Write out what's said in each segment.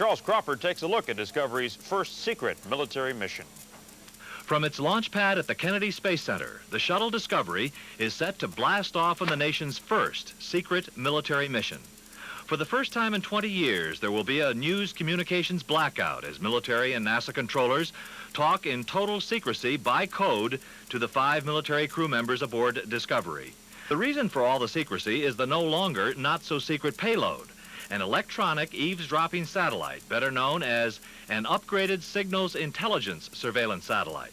Charles Crawford takes a look at Discovery's first secret military mission. From its launch pad at the Kennedy Space Center, the shuttle Discovery is set to blast off on the nation's first secret military mission. For the first time in 20 years, there will be a news communications blackout as military and NASA controllers talk in total secrecy by code to the 5 military crew members aboard Discovery. The reason for all the secrecy is the no longer not-so-secret Payload, an electronic eavesdropping satellite, better known as an upgraded signals intelligence surveillance satellite.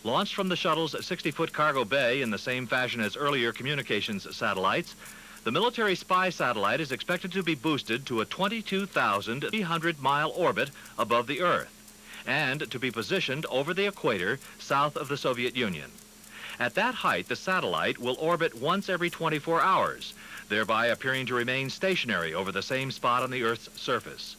Launched from the shuttle's 60-foot cargo bay in the same fashion as earlier communications satellites, the military spy satellite is expected to be boosted to a 22,300-mile orbit above the Earth and to be positioned over the equator south of the Soviet Union. At that height, the satellite will orbit once every 24 hours, thereby appearing to remain stationary over the same spot on the Earth's surface.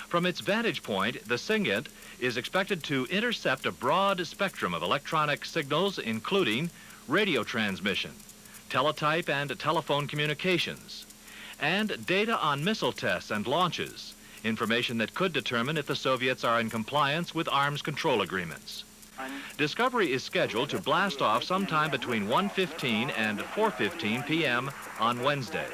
From its vantage point, the SIGINT is expected to intercept a broad spectrum of electronic signals, including radio transmission, teletype and telephone communications, and data on missile tests and launches, information that could determine if the Soviets are in compliance with arms control agreements. Discovery is scheduled to blast off sometime between 1:15 and 4:15 p.m. on Wednesday.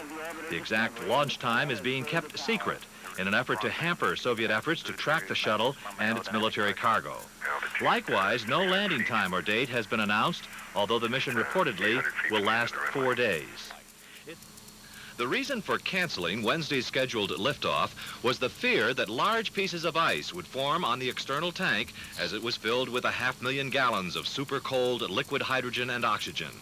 The exact launch time is being kept secret in an effort to hamper Soviet efforts to track the shuttle and its military cargo. Likewise, no landing time or date has been announced, although the mission reportedly will last 4 days. The reason for canceling Wednesday's scheduled liftoff was the fear that large pieces of ice would form on the external tank as it was filled with 500,000 gallons of super cold liquid hydrogen and oxygen.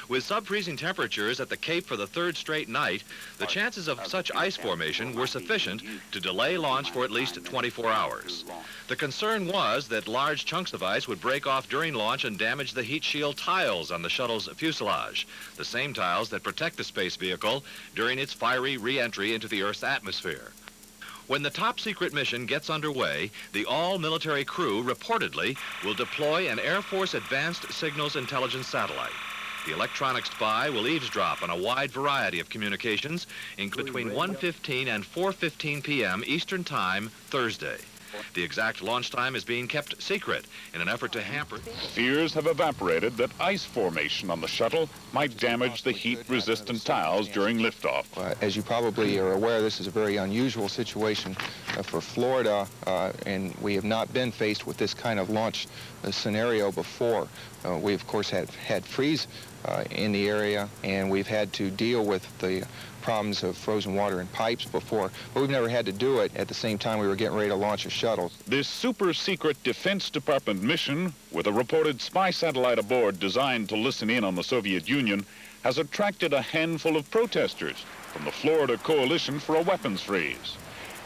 With sub-freezing temperatures at the Cape for the 3rd straight night, the chances of such ice formation were sufficient to delay launch for at least 24 hours. The concern was that large chunks of ice would break off during launch and damage the heat shield tiles on the shuttle's fuselage, the same tiles that protect the space vehicle during its fiery re-entry into the Earth's atmosphere. When the top-secret mission gets underway, the all-military crew reportedly will deploy an Air Force Advanced Signals Intelligence satellite. The electronic spy will eavesdrop on a wide variety of communications, including between 1:15 and 4:15 p.m. Eastern Time, Thursday. The exact launch time is being kept secret in an effort to hamper. Fears have evaporated that ice formation on the shuttle might damage the heat-resistant tiles during liftoff. As you probably are aware, this is a very unusual situation for Florida, and we have not been faced with this kind of launch scenario before. We, of course, had freeze in the area, and we've had to deal with the problems of frozen water in pipes before, but we've never had to do it at the same time we were getting ready to launch a shuttle. This super-secret Defense Department mission, with a reported spy satellite aboard designed to listen in on the Soviet Union, has attracted a handful of protesters from the Florida Coalition for a Weapons Freeze.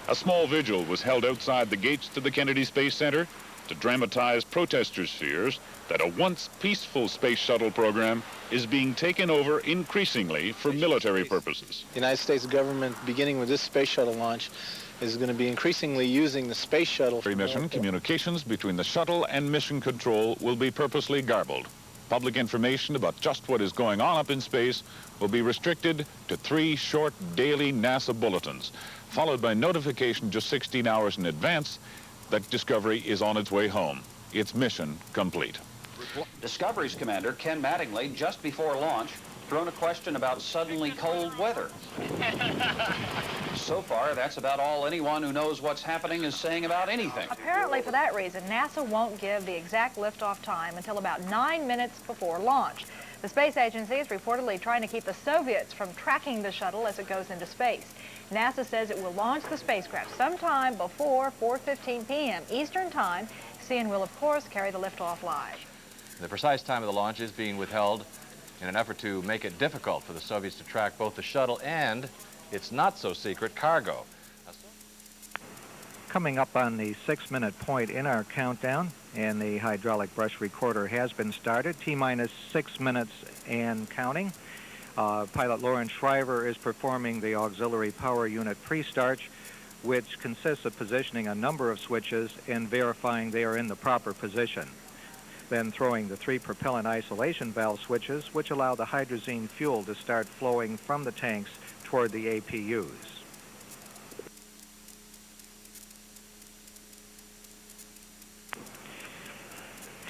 A small vigil was held outside the gates to the Kennedy Space Center to dramatize protesters' fears that a once peaceful space shuttle program is being taken over increasingly for military purposes. The United States government, beginning with this space shuttle launch, is going to be increasingly using the space shuttle. Mission communications between the shuttle and mission control will be purposely garbled. Public information about just what is going on up in space will be restricted to 3 short daily NASA bulletins, followed by notification just 16 hours in advance that Discovery is on its way home. Its mission complete. Discovery's commander, Ken Mattingly, just before launch, thrown a question about suddenly cold weather. So far, that's about all anyone who knows what's happening is saying about anything. Apparently, for that reason, NASA won't give the exact liftoff time until about 9 minutes before launch. The space agency is reportedly trying to keep the Soviets from tracking the shuttle as it goes into space. NASA says it will launch the spacecraft sometime before 4:15 p.m. Eastern Time. CN will, of course, carry the liftoff live. The precise time of the launch is being withheld in an effort to make it difficult for the Soviets to track both the shuttle and its not-so-secret cargo. Coming up on the 6-minute point in our countdown, and the hydraulic brush recorder has been started. T-minus 6 minutes and counting. Pilot Loren Shriver is performing the auxiliary power unit pre-start, which consists of positioning a number of switches and verifying they are in the proper position. Then throwing the 3 propellant isolation valve switches, which allow the hydrazine fuel to start flowing from the tanks toward the APUs.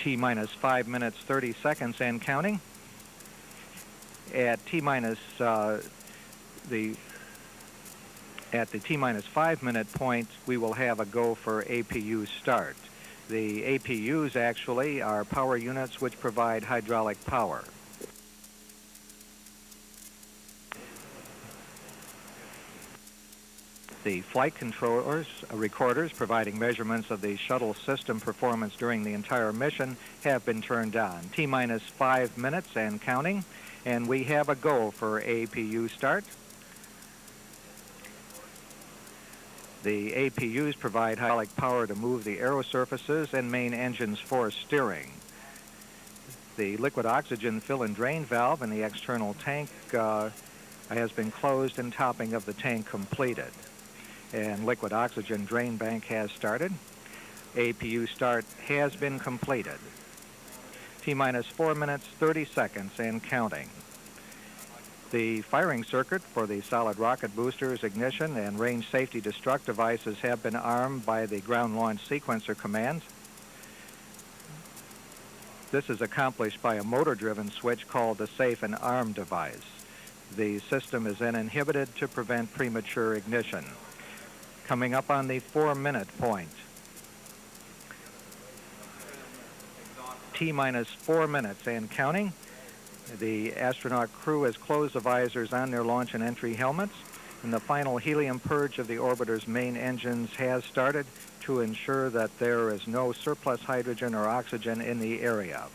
T-minus 5 minutes, 30 seconds and counting. At T-minus the T-minus 5 minute point, we will have a go for APU start. The APUs actually are power units which provide hydraulic power. The flight controllers, recorders providing measurements of the shuttle system performance during the entire mission have been turned on. T-minus 5 minutes and counting, and we have a go for APU start. The APUs provide hydraulic power to move the aerosurfaces and main engines for steering. The liquid oxygen fill and drain valve in the external tank has been closed and topping of the tank completed. And liquid oxygen drain bank has started. APU start has been completed. T-minus 4 minutes, 30 seconds and counting. The firing circuit for the solid rocket boosters, ignition, and range safety destruct devices have been armed by the ground launch sequencer command. This is accomplished by a motor-driven switch called the safe and arm device. The system is then inhibited to prevent premature ignition. Coming up on the 4 minute point. T-minus 4 minutes and counting. The astronaut crew has closed the visors on their launch and entry helmets, and the final helium purge of the orbiter's main engines has started to ensure that there is no surplus hydrogen or oxygen in the area.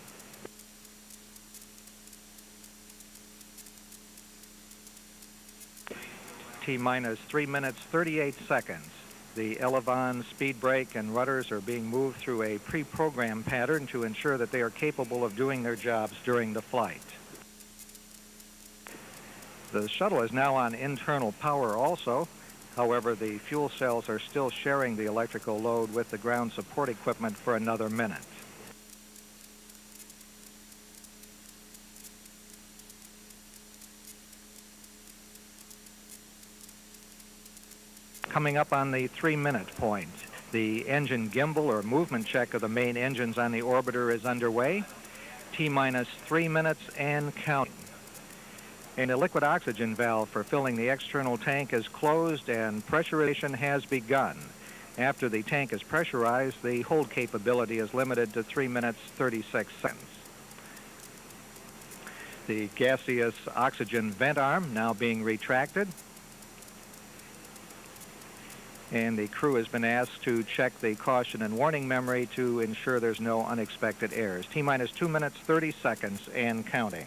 T-minus 3 minutes, 38 seconds. The elevon, speed brake, and rudders are being moved through a pre-programmed pattern to ensure that they are capable of doing their jobs during the flight. The shuttle is now on internal power also. However, the fuel cells are still sharing the electrical load with the ground support equipment for another minute. Coming up on the 3 minute point, the engine gimbal or movement check of the main engines on the orbiter is underway. T-minus 3 minutes and counting. And the liquid oxygen valve for filling the external tank is closed and pressurization has begun. After the tank is pressurized, the hold capability is limited to 3 minutes, 36 seconds. The gaseous oxygen vent arm now being retracted. And the crew has been asked to check the caution and warning memory to ensure there's no unexpected errors. T-minus 2 minutes, 30 seconds and counting.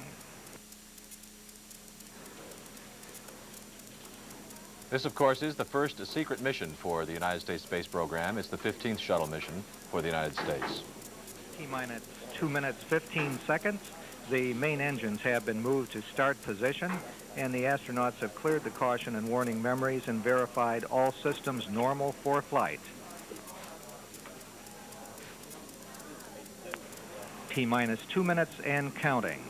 This, of course, is the first secret mission for the United States space program. It's the 15th shuttle mission for the United States. T-minus 2 minutes, 15 seconds. The main engines have been moved to start position, and the astronauts have cleared the caution and warning memories and verified all systems normal for flight. T-minus 2 minutes and counting.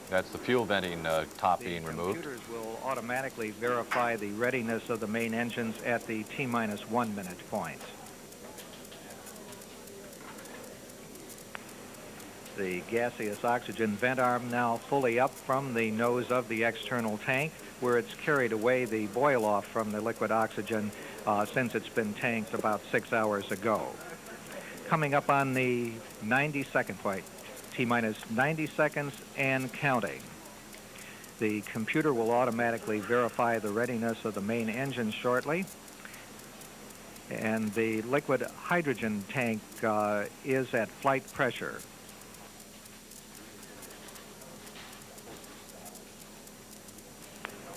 That's the fuel venting top being removed. Computers will automatically verify the readiness of the main engines at the T-minus 1 minute point. The gaseous oxygen vent arm now fully up from the nose of the external tank, where it's carried away the boil off from the liquid oxygen since it's been tanked about 6 hours ago. Coming up on the 90-second point, T-minus 90 seconds and counting. The computer will automatically verify the readiness of the main engine shortly. And the liquid hydrogen tank is at flight pressure.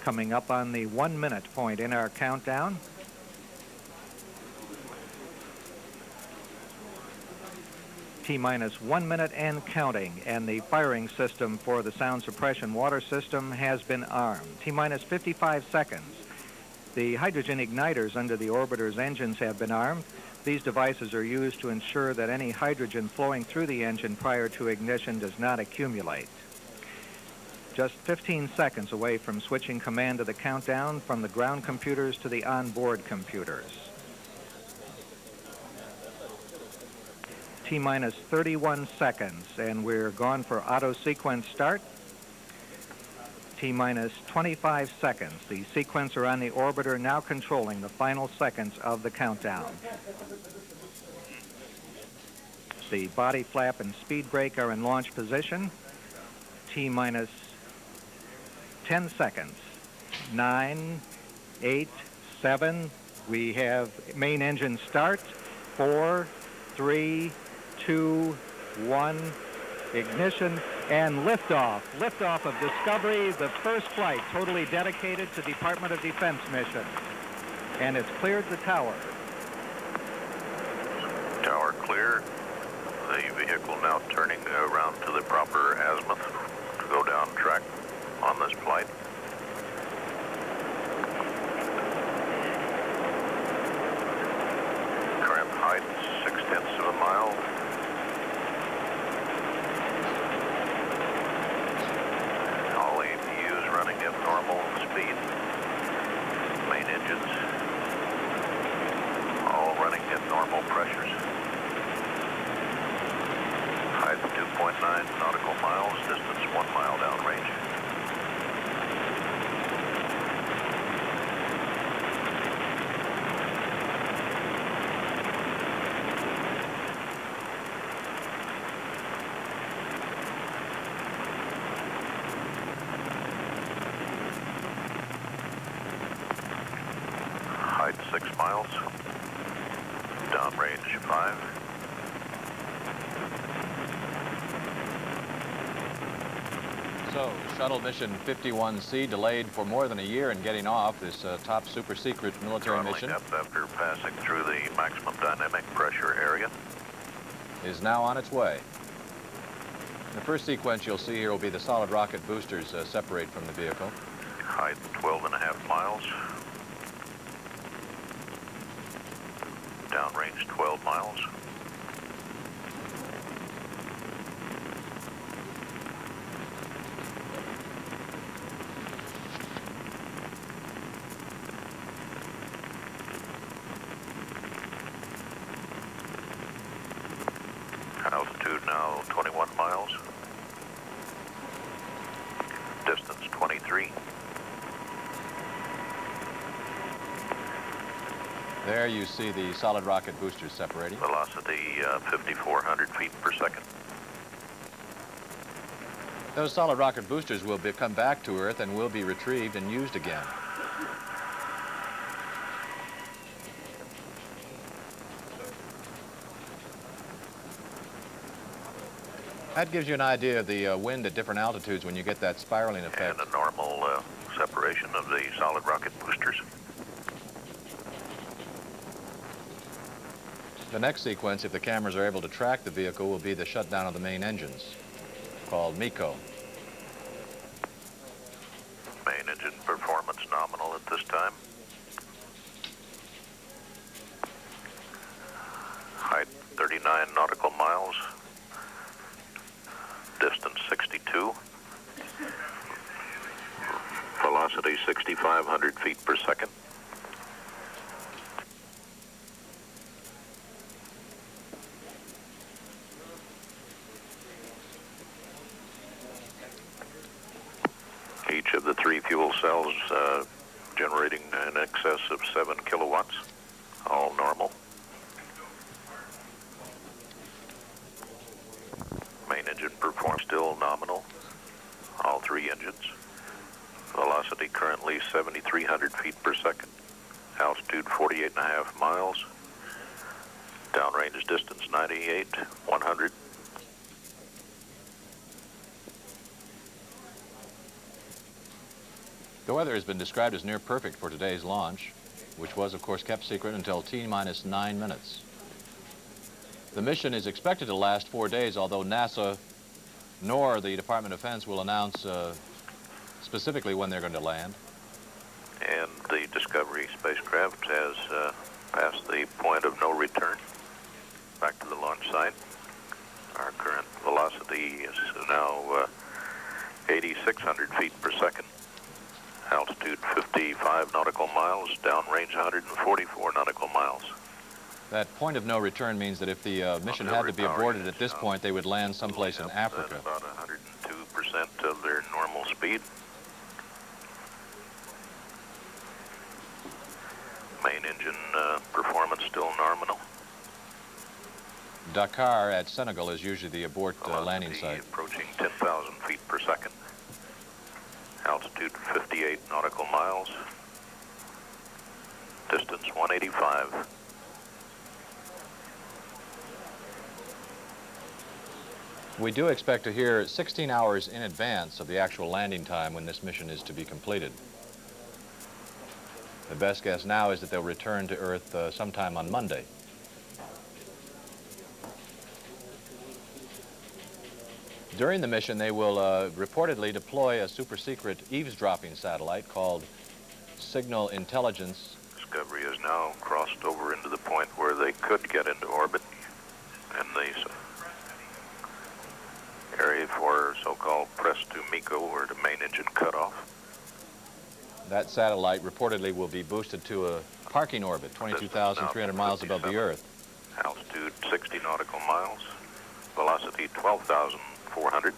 Coming up on the 1 minute point in our countdown. T-minus 1 minute and counting, and the firing system for the sound suppression water system has been armed. T-minus 55 seconds. The hydrogen igniters under the orbiter's engines have been armed. These devices are used to ensure that any hydrogen flowing through the engine prior to ignition does not accumulate. Just 15 seconds away from switching command of the countdown from the ground computers to the onboard computers. T-minus 31 seconds, and we're gone for auto sequence start. T-minus 25 seconds. The sequencer on the orbiter now controlling the final seconds of the countdown. The body flap and speed brake are in launch position. T-minus 10 seconds. 9, 8, 7. We have main engine start. 4, 3, 2, 1. Ignition and liftoff. Liftoff of Discovery, the first flight totally dedicated to Department of Defense mission. And it's cleared the tower. Tower clear. The vehicle now turning around to the proper azimuth to go down track on this flight. Current height 0.6 of a mile. All APUs running at normal speed. Main engines all running at normal pressures. Height 2.9 nautical miles, distance 1 mile downrange. Height 6 miles, downrange 5. So, shuttle mission 51C delayed for more than a year in getting off this top super secret military mission. Up after passing through the maximum dynamic pressure area. Is now on its way. The first sequence you'll see here will be the solid rocket boosters separate from the vehicle. Height 12.5 miles. Downrange 12 miles. Altitude now 21 miles. Distance 23. There you see the solid rocket boosters separating. Velocity 5,400 feet per second. Those solid rocket boosters will come back to Earth and will be retrieved and used again. That gives you an idea of the wind at different altitudes when you get that spiraling effect. And a normal separation of the solid rocket boosters. The next sequence, if the cameras are able to track the vehicle, will be the shutdown of the main engines, called MECO. Main engine performance nominal at this time. Height 39 nautical miles. Distance 62. Velocity 6,500 feet per second. Each of the 3 fuel cells generating in excess of 7 kilowatts, all normal. Main engine performance still nominal, all 3 engines. Velocity currently 7,300 feet per second. Altitude 48.5 miles. Downrange distance 98, 100. The weather has been described as near perfect for today's launch, which was, of course, kept secret until T-minus 9 minutes. The mission is expected to last 4 days, although NASA nor the Department of Defense will announce specifically when they're going to land. And the Discovery spacecraft has passed the point of no return back to the launch site. Our current velocity is now 8,600 feet per second. Altitude 55 nautical miles, downrange 144 nautical miles. That point of no return means that if the mission had to be aborted at this point, they would land someplace in Africa. About 102% of their normal speed. Main engine performance still nominal. Dakar at Senegal is usually the abort landing site. Approaching 10,000 feet per second. Altitude 58 nautical miles. Distance 185. We do expect to hear 16 hours in advance of the actual landing time when this mission is to be completed. The best guess now is that they'll return to Earth sometime on Monday. During the mission, they will reportedly deploy a super-secret eavesdropping satellite called Signal Intelligence. Discovery has now crossed over into the point where they could get into orbit in the area for so-called press to MECO, or the main engine cutoff. That satellite reportedly will be boosted to a parking orbit, 22,300 miles above the Earth. Altitude 60 nautical miles. Velocity 12,400.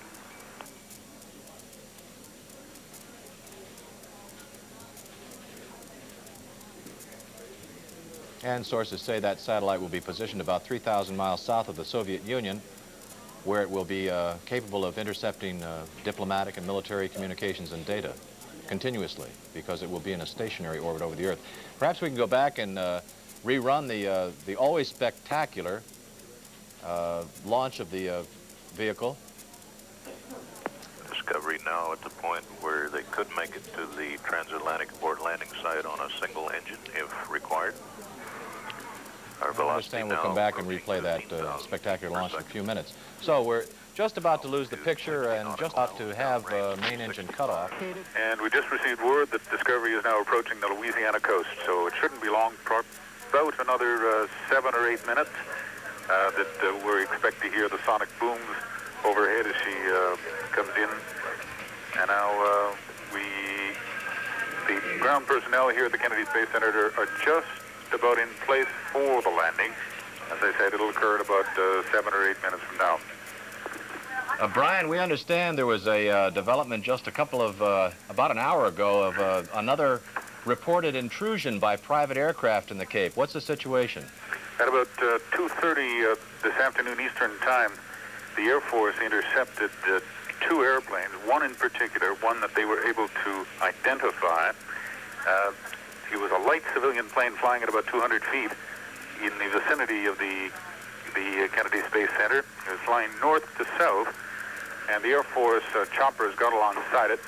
And sources say that satellite will be positioned about 3,000 miles south of the Soviet Union, where it will be capable of intercepting diplomatic and military communications and data continuously, because it will be in a stationary orbit over the Earth. Perhaps we can go back and rerun the always spectacular launch of the vehicle. Discovery now at the point where they could make it to the transatlantic abort landing site on a single engine if required. Our I understand we'll come back and replay that spectacular launch in a few minutes. So we're just about to lose the picture and just about to have main engine cutoff. And we just received word that Discovery is now approaching the Louisiana coast, so it shouldn't be long, about another 7 or 8 minutes that we expect to hear the sonic booms overhead as she comes in. And now the ground personnel here at the Kennedy Space Center are just about in place for the landing. As I said, it'll occur in about 7 or 8 minutes from now. Brian, we understand there was a development just a couple of, about an hour ago of another reported intrusion by private aircraft in the Cape. What's the situation? At about 2:30 this afternoon Eastern Time, the Air Force intercepted 2 airplanes, one in particular, one that they were able to identify. It was a light civilian plane flying at about 200 feet in the vicinity of the Kennedy Space Center. It was flying north to south, and the Air Force choppers got alongside it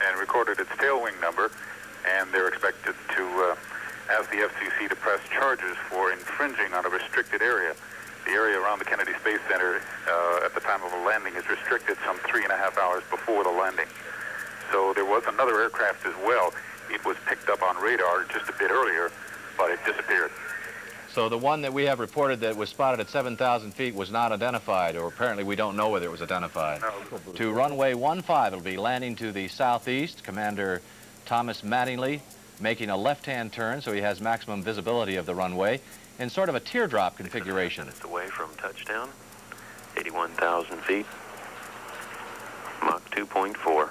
and recorded its tail wing number, and they're expected to ask the FCC to press charges for infringing on a restricted area. The area around the Kennedy Space Center at the time of a landing is restricted some 3.5 hours before the landing. So there was another aircraft as well. It was picked up on radar just a bit earlier, but it disappeared. So the one that we have reported that was spotted at 7,000 feet was not identified, or apparently we don't know whether it was identified. No. To runway 15, it'll be landing to the southeast. Commander Thomas Mattingly making a left-hand turn so he has maximum visibility of the runway in sort of a teardrop configuration. Minutes away from touchdown, 81,000 feet, Mach 2.4.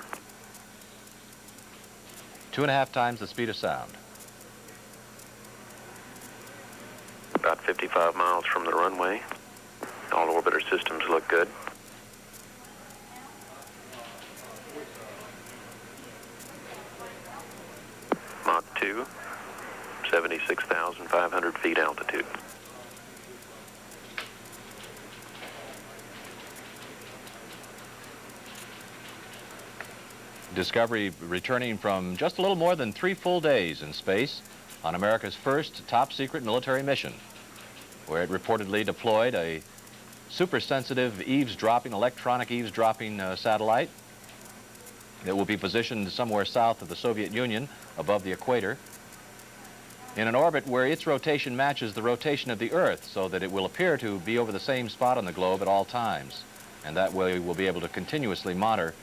2.5 times the speed of sound. About 55 miles from the runway. All orbiter systems look good. Mach 2, 76,500 feet altitude. Discovery returning from just a little more than 3 full days in space on America's first top-secret military mission, where it reportedly deployed a super-sensitive electronic eavesdropping satellite that will be positioned somewhere south of the Soviet Union above the equator in an orbit where its rotation matches the rotation of the Earth, so that it will appear to be over the same spot on the globe at all times. And that way we'll be able to continuously monitor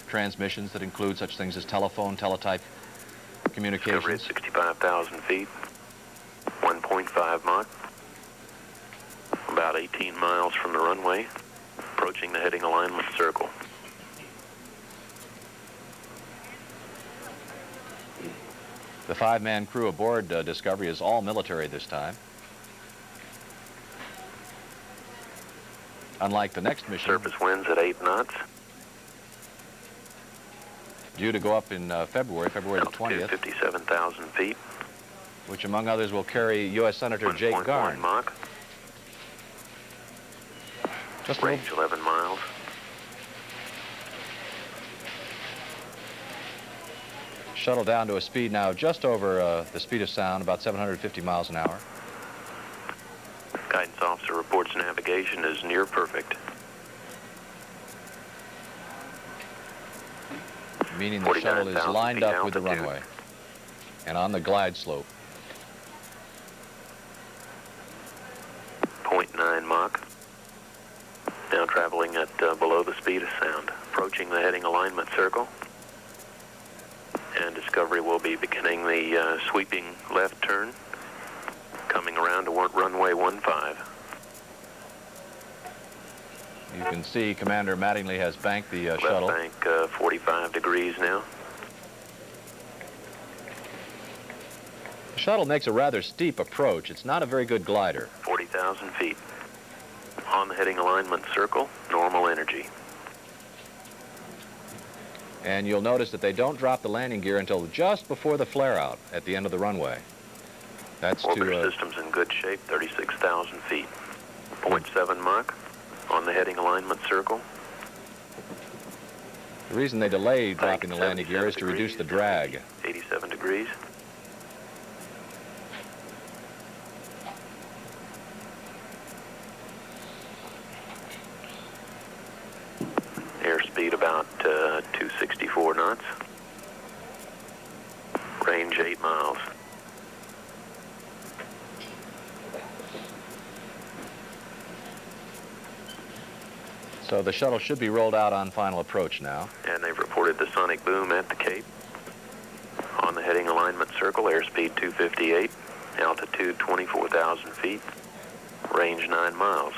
transmissions that include such things as telephone, teletype communications. Discovery at 65,000 feet, 1.5 Mach. About 18 miles from the runway. Approaching the heading alignment circle. The 5-man crew aboard Discovery is all military this time. Unlike the next mission, Surface winds at 8 knots. due to go up in February the 20th, 57,000 feet. which among others will carry U.S. Senator Jake 1.1 Garn. Mach. Just Range 11 miles. shuttle down to a speed now just over the speed of sound, about 750 miles an hour. Guidance officer reports navigation is near perfect. Meaning the shuttle is 49,000 lined feet up with the altitude. runway and on the glide slope. 0.9 Mach. Now traveling at below the speed of sound. Approaching the heading alignment circle. And Discovery will be beginning the sweeping left turn. Coming around to runway 15. You can see Commander Mattingly has banked the shuttle. Left bank 45 degrees now. The shuttle makes a rather steep approach. It's not a very good glider. 40,000 feet. On the heading alignment circle, normal energy. And you'll notice that they don't drop the landing gear until just before the flare-out at the end of the runway. That's Orbiter systems in good shape, 36,000 feet. 0.7 Mach on the heading alignment circle. the reason they delay dropping the landing gear is to reduce the drag. 87 degrees. Airspeed about 264 knots. Range 8 miles. So the shuttle should be rolled out on final approach now. And they've reported the sonic boom at the Cape. On the heading alignment circle, airspeed 258, altitude 24,000 feet, range 9 miles.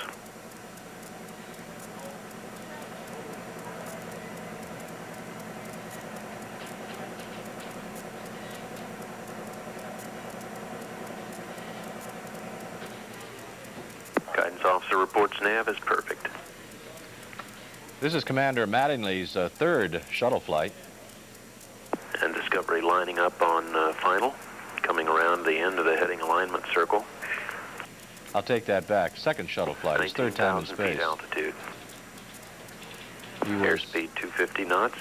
Guidance officer reports nav is perfect. This is Commander Mattingly's third shuttle flight. And Discovery lining up on final, coming around the end of the heading alignment circle. I'll take that back. Second shuttle flight, his third time in 19,000 space. feet altitude. He was, Airspeed 250 knots.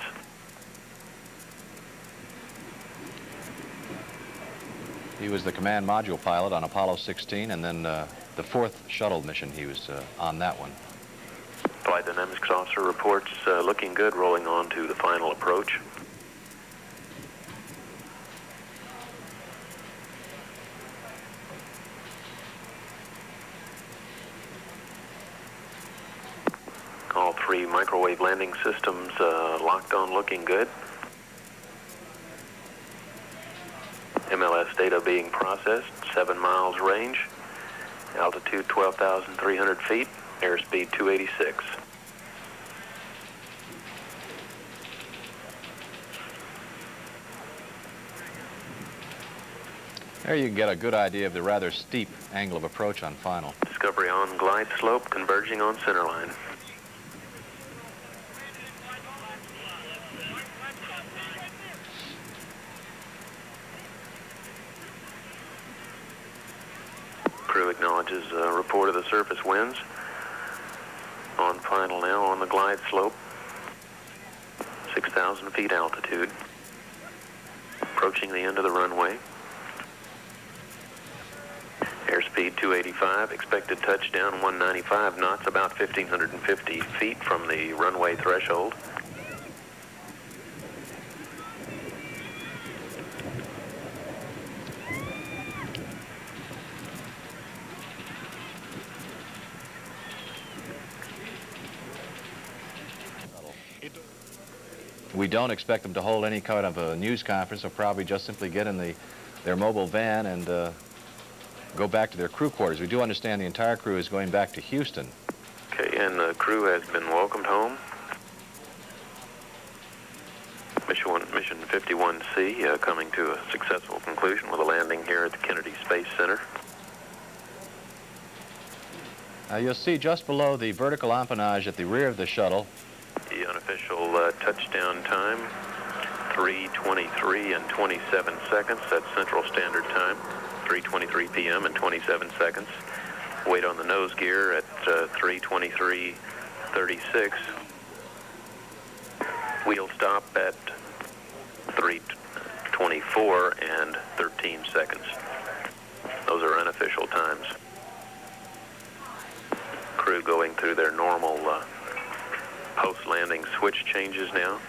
he was the command module pilot on Apollo 16, and then the fourth shuttle mission, he was on that one. Flight dynamics officer reports looking good, rolling on to the final approach. All three microwave landing systems locked on, looking good. MLS data being processed, 7 miles range, altitude 12,300 feet, airspeed 286. There you can get a good idea of the rather steep angle of approach on final. Discovery on glide slope, converging on centerline. Crew acknowledges a report of the surface winds. On final now on the glide slope. 6,000 feet altitude. Approaching the end of the runway. Airspeed 285, expected touchdown 195 knots, about 1,550 feet from the runway threshold. We don't expect them to hold any kind of a news conference. They'll probably just simply get in their mobile van and go back to their crew quarters. We do understand the entire crew is going back to Houston. Okay, and the crew has been welcomed home. Mission 51C coming to a successful conclusion with a landing here at the Kennedy Space Center. You'll see just below the vertical empennage at the rear of the shuttle. The unofficial touchdown time, 3:23 and 27 seconds. That's Central Standard Time, 3:23 p.m. and 27 seconds. Weight on the nose gear at 3:23:36. Wheel stop at 3:24 and 13 seconds. Those are unofficial times. Crew going through their normal post-landing switch changes now,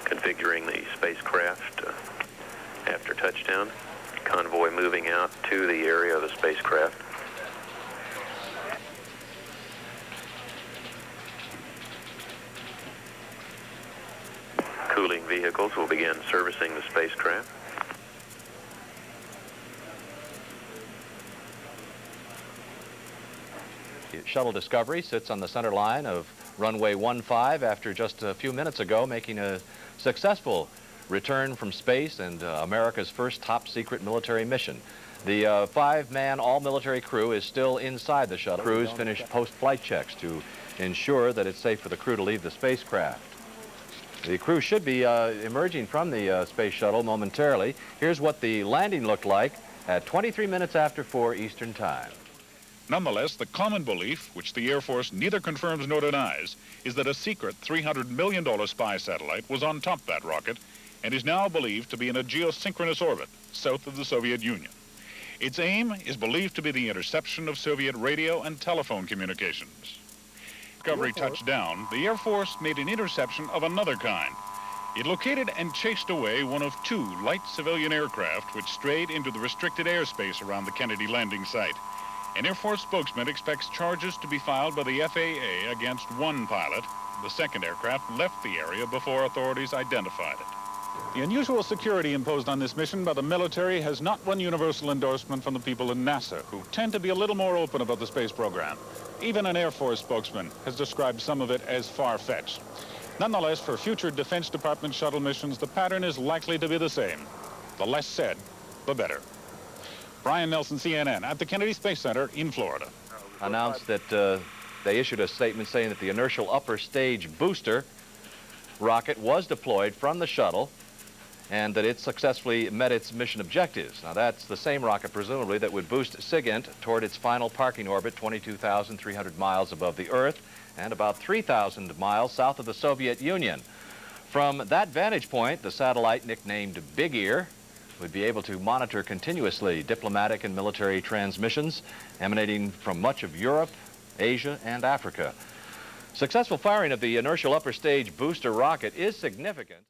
configuring the spacecraft after touchdown. Convoy moving out to the area of the spacecraft. Cooling vehicles will begin servicing the spacecraft. Shuttle Discovery sits on the center line of runway 15 after just a few minutes ago making a successful return from space and America's first top-secret military mission. The 5-man all-military crew is still inside the shuttle. Crews finished post-flight checks to ensure that it's safe for the crew to leave the spacecraft. The crew should be emerging from the space shuttle momentarily. Here's what the landing looked like at 23 minutes after 4 Eastern Time. Nonetheless, the common belief, which the Air Force neither confirms nor denies, is that a secret $300 million spy satellite was on top of that rocket and is now believed to be in a geosynchronous orbit south of the Soviet Union. Its aim is believed to be the interception of Soviet radio and telephone communications. Discovery touched down, the Air Force made an interception of another kind. It located and chased away one of 2 light civilian aircraft which strayed into the restricted airspace around the Kennedy landing site. An Air Force spokesman expects charges to be filed by the FAA against 1 pilot. The second aircraft left the area before authorities identified it. The unusual security imposed on this mission by the military has not won universal endorsement from the people in NASA, who tend to be a little more open about the space program. Even an Air Force spokesman has described some of it as far-fetched. Nonetheless, for future Defense Department shuttle missions, the pattern is likely to be the same. The less said, the better. Brian Nelson, CNN, at the Kennedy Space Center in Florida. Announced that they issued a statement saying that the inertial upper stage booster rocket was deployed from the shuttle and that it successfully met its mission objectives. Now, that's the same rocket, presumably, that would boost SIGINT toward its final parking orbit, 22,300 miles above the Earth and about 3,000 miles south of the Soviet Union. From that vantage point, the satellite, nicknamed Big Ear, would be able to monitor continuously diplomatic and military transmissions emanating from much of Europe, Asia, and Africa. Successful firing of the inertial upper stage booster rocket is significant.